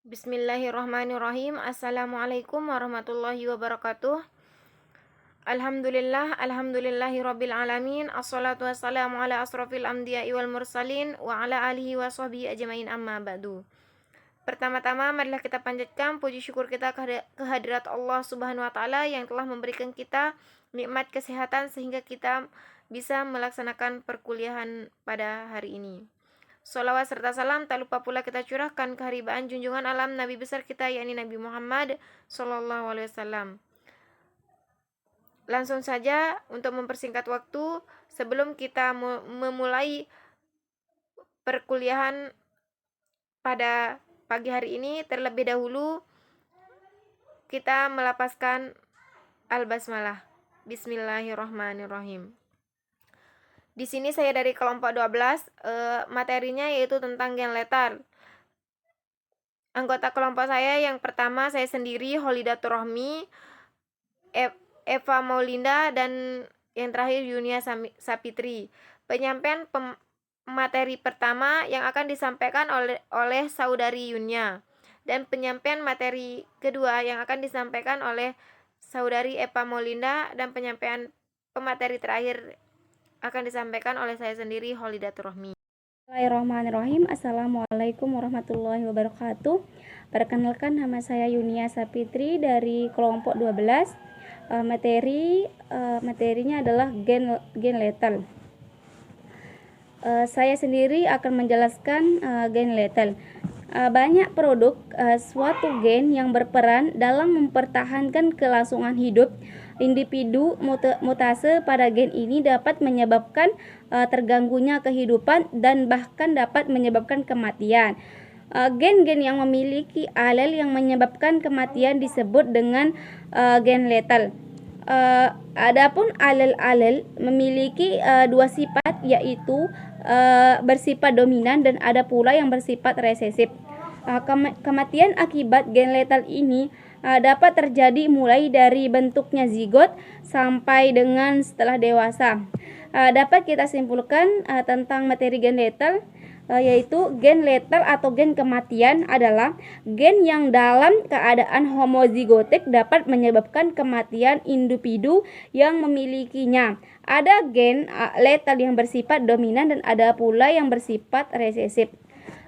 Bismillahirrahmanirrahim. Assalamualaikum warahmatullahi wabarakatuh. Alhamdulillahi rabbil alamin. Assalatu wassalamu ala asrafil anbiya'i wal mursalin wa ala alihi wa sahbihi ajmain, amma ba'du. Pertama-tama marilah kita panjatkan puji syukur kita kehadirat Allah Subhanahu wa taala yang telah memberikan kita nikmat kesehatan sehingga kita bisa melaksanakan perkuliahan pada hari ini. Sholawat serta salam tak lupa pula kita curahkan keharibaan junjungan alam Nabi besar kita, yakni Nabi Muhammad Sallallahu Alaihi Wasallam. Langsung saja untuk mempersingkat waktu, sebelum kita memulai perkuliahan pada pagi hari ini, terlebih dahulu kita melapaskan al-basmalah. Bismillahirrahmanirrahim. Di sini saya dari kelompok 12, materinya yaitu tentang gen letal. Anggota kelompok saya yang pertama saya sendiri, Holidatur Rohmi, Eva Maulinda, dan yang terakhir Yunia Sapitri. Penyampaian materi pertama yang akan disampaikan oleh saudari Yunia, dan penyampaian materi kedua yang akan disampaikan oleh saudari Eva Maulinda, dan penyampaian pemateri terakhir akan disampaikan oleh saya sendiri, Holidatur Rohmi. Bismillahirrahmanirrahim. Assalamualaikum warahmatullahi wabarakatuh. Perkenalkan, nama saya Yunia Sapitri dari kelompok 12. Materinya adalah gen letal. Saya sendiri akan menjelaskan gen letal. Banyak produk suatu gen yang berperan dalam mempertahankan kelangsungan hidup individu. Mutase pada gen ini dapat menyebabkan terganggunya kehidupan dan bahkan dapat menyebabkan kematian. Gen-gen yang memiliki alel yang menyebabkan kematian disebut dengan gen letal. Adapun alel-alel memiliki dua sifat, yaitu bersifat dominan dan ada pula yang bersifat resesif. Kematian akibat gen letal ini dapat terjadi mulai dari bentuknya zigot sampai dengan setelah dewasa. Dapat kita simpulkan tentang materi gen letal, yaitu gen letal atau gen kematian adalah gen yang dalam keadaan homozigotik dapat menyebabkan kematian individu yang memilikinya. Ada gen letal yang bersifat dominan dan ada pula yang bersifat resesif.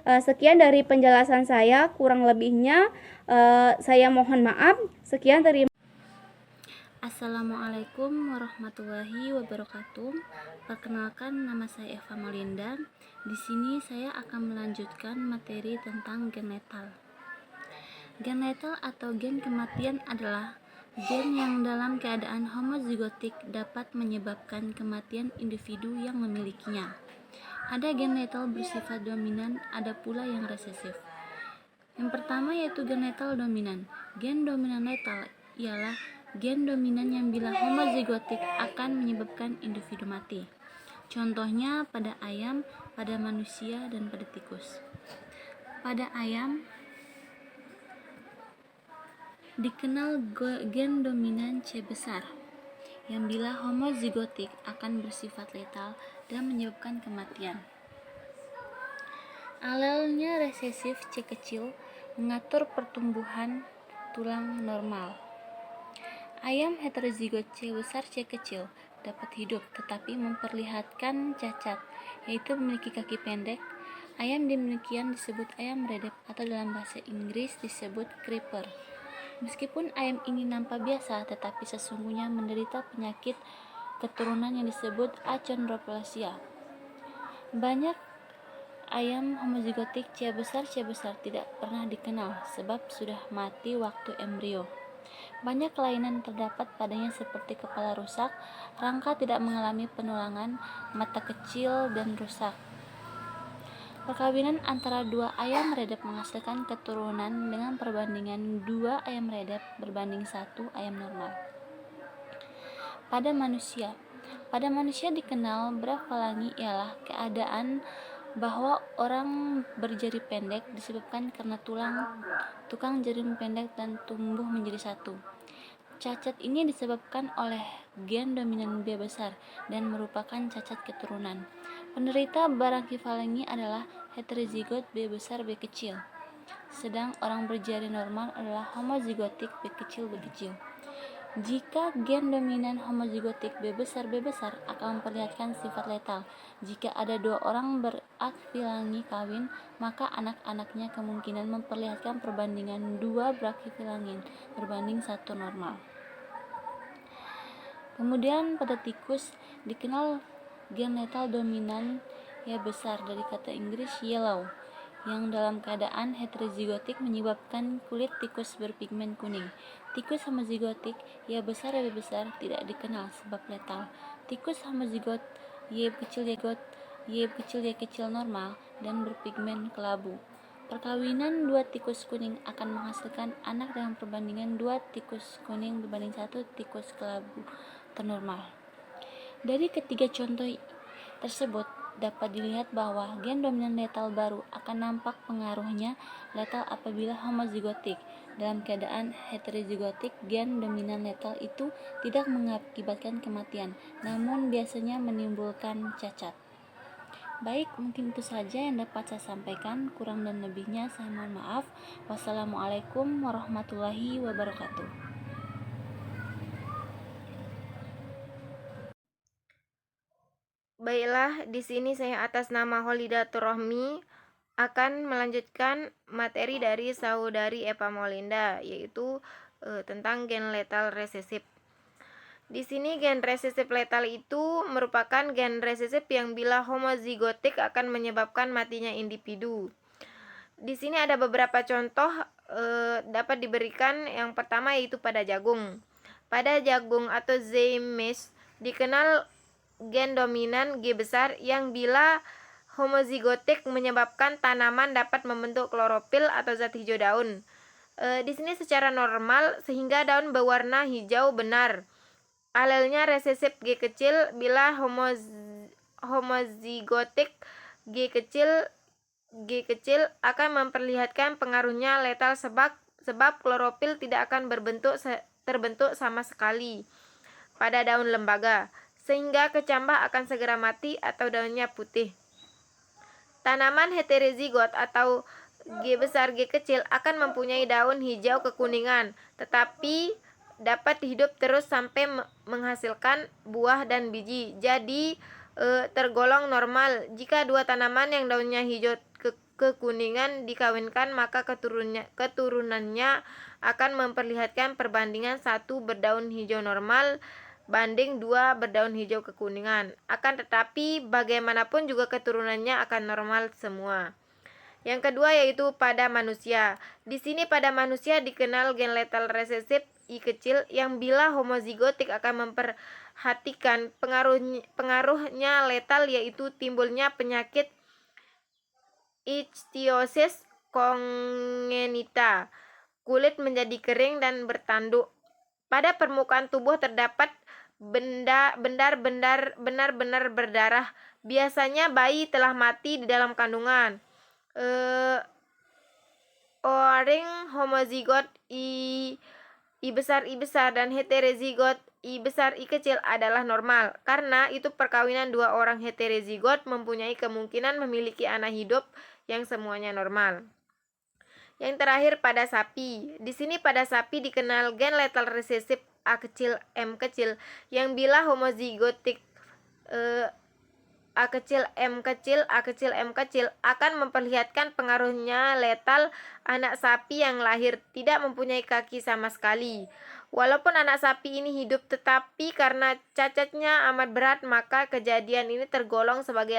Sekian dari penjelasan saya, kurang lebihnya saya mohon maaf. Sekian, terima. Assalamualaikum warahmatullahi wabarakatuh. Perkenalkan, nama saya Eva Maulinda. Di sini saya akan melanjutkan materi tentang gen letal. Gen letal atau gen kematian adalah gen yang dalam keadaan homozigotik dapat menyebabkan kematian individu yang memilikinya. Ada gen letal bersifat dominan, ada pula yang resesif. Yang pertama yaitu gen letal dominan. Gen dominan letal ialah gen dominan yang bila homozigotik akan menyebabkan individu mati. Contohnya pada ayam, pada manusia, dan pada tikus. Pada ayam dikenal gen dominan C besar yang bila homozigotik akan bersifat letal dan menyebabkan kematian. Alelnya resesif C kecil mengatur pertumbuhan tulang normal. Ayam heterozigot C besar C kecil dapat hidup tetapi memperlihatkan cacat, yaitu memiliki kaki pendek. Ayam demikian disebut ayam redep atau dalam bahasa Inggris disebut creeper. Meskipun ayam ini nampak biasa, tetapi sesungguhnya menderita penyakit keturunan yang disebut achondroplasia. Banyak ayam homozigotik C besar tidak pernah dikenal sebab sudah mati waktu embrio. Banyak kelainan terdapat padanya seperti kepala rusak, rangka tidak mengalami penulangan, mata kecil dan rusak. Perkawinan antara dua ayam redep menghasilkan keturunan dengan perbandingan 2 ayam redep berbanding 1 ayam normal. Pada manusia dikenal brafalangi ialah keadaan bahwa orang berjari pendek disebabkan karena tukang jarum pendek dan tumbuh menjadi satu. Cacat ini disebabkan oleh gen dominan B besar dan merupakan cacat keturunan. Penderita brachifalangi adalah heterozigot B besar B kecil. sedang orang berjari normal adalah homozigotik B kecil. Jika gen dominan homozigotik B besar akan memperlihatkan sifat letal. Jika ada 2 orang berakvilangi kawin, maka anak-anaknya kemungkinan memperlihatkan perbandingan 2 berakvilangin berbanding 1 normal. Kemudian pada tikus dikenal gen letal dominan Y besar dari kata Inggris yellow, yang dalam keadaan heterozigotik menyebabkan kulit tikus berpigmen kuning. Tikus homozigotik Y besar tidak dikenal sebab letal. Tikus homozigot Y kecil normal dan berpigmen kelabu. Perkawinan 2 tikus kuning akan menghasilkan anak dengan perbandingan 2 tikus kuning berbanding 1 tikus kelabu ternormal. Dari ketiga contoh tersebut dapat dilihat bahwa gen dominan letal baru akan nampak pengaruhnya letal apabila homozigotik. Dalam keadaan heterozigotik, gen dominan letal itu tidak mengakibatkan kematian, namun biasanya menimbulkan cacat. Baik, mungkin itu saja yang dapat saya sampaikan. Kurang dan lebihnya saya mohon maaf. Wassalamualaikum warahmatullahi wabarakatuh. Baiklah, di sini saya atas nama Holidatur Rohmi akan melanjutkan materi dari saudari Eva Molinda, yaitu tentang gen letal resesif. Di sini gen resesif letal itu merupakan gen resesif yang bila homozigotik akan menyebabkan matinya individu. Di sini ada beberapa contoh dapat diberikan. Yang pertama yaitu pada jagung. Pada jagung atau Zymes dikenal gen dominan G besar yang bila homozigotik menyebabkan tanaman dapat membentuk klorofil atau zat hijau daun. Di sini secara normal sehingga daun berwarna hijau benar. Alelnya resesif G kecil bila homozigotik G kecil akan memperlihatkan pengaruhnya letal sebab klorofil tidak akan terbentuk sama sekali pada daun lembaga, sehingga kecambah akan segera mati atau daunnya putih. Tanaman heterozigot atau G besar G kecil akan mempunyai daun hijau kekuningan, tetapi dapat hidup terus sampai menghasilkan buah dan biji. Jadi tergolong normal. Jika 2 tanaman yang daunnya hijau kekuningan dikawinkan, maka keturunannya akan memperlihatkan perbandingan 1 berdaun hijau normal banding 2 berdaun hijau kekuningan. Akan tetapi bagaimanapun juga keturunannya akan normal semua. Yang kedua yaitu pada manusia. Di sini pada manusia dikenal gen letal resesif I kecil yang bila homozigotik akan memperhatikan pengaruhnya letal, yaitu timbulnya penyakit ichthyosis congenita. Kulit menjadi kering dan bertanduk. Pada permukaan tubuh terdapat benar-benar berdarah. Biasanya bayi telah mati di dalam kandungan. Orang homozigot I besar dan heterozigot I besar I kecil adalah normal. Karena itu perkawinan 2 orang heterozigot mempunyai kemungkinan memiliki anak hidup yang semuanya normal. Yang terakhir pada sapi. Di sini pada sapi dikenal gen letal resesif A kecil M kecil yang bila homozigotik A kecil M kecil akan memperlihatkan pengaruhnya letal anak sapi yang lahir tidak mempunyai kaki sama sekali. Walaupun anak sapi ini hidup, tetapi karena cacatnya amat berat, maka kejadian ini tergolong sebagai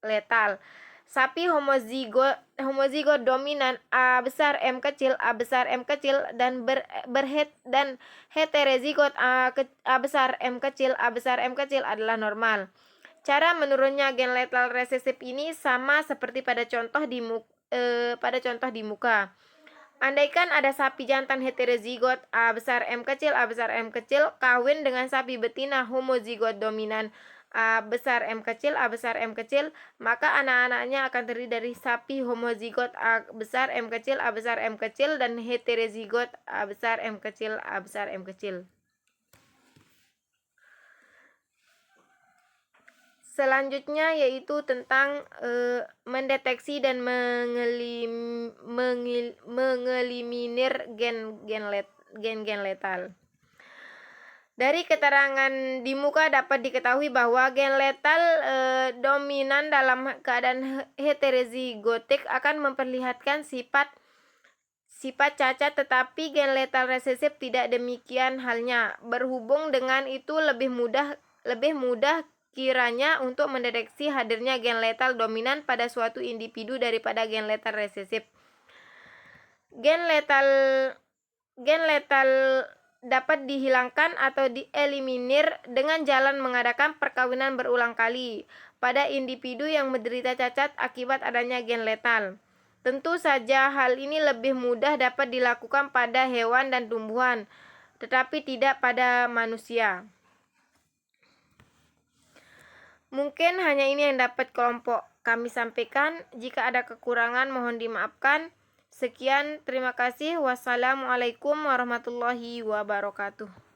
letal. Sapi homozigot dominan A besar M kecil dan heterozigot A besar M kecil adalah normal. Cara menurunnya gen letal resesif ini sama seperti pada contoh di muka. Andaikan ada sapi jantan heterozigot A besar M kecil kawin dengan sapi betina homozigot dominan A besar M kecil, maka anak-anaknya akan terdiri dari sapi homozigot A besar M kecil dan heterozigot A besar M kecil. Selanjutnya yaitu tentang mendeteksi dan mengeliminir gen-gen letal. Dari keterangan di muka dapat diketahui bahwa gen letal dominan dalam keadaan heterozigotik akan memperlihatkan sifat cacat, tetapi gen letal resesif tidak demikian halnya. Berhubung dengan itu lebih mudah kiranya untuk mendeteksi hadirnya gen letal dominan pada suatu individu daripada gen letal resesif. Gen letal dapat dihilangkan atau dieliminir dengan jalan mengadakan perkawinan berulang kali pada individu yang menderita cacat akibat adanya gen letal. Tentu saja hal ini lebih mudah dapat dilakukan pada hewan dan tumbuhan, tetapi tidak pada manusia. Mungkin hanya ini yang dapat kelompok kami sampaikan. Jika ada kekurangan mohon dimaafkan. Sekian, terima kasih. Wassalamualaikum warahmatullahi wabarakatuh.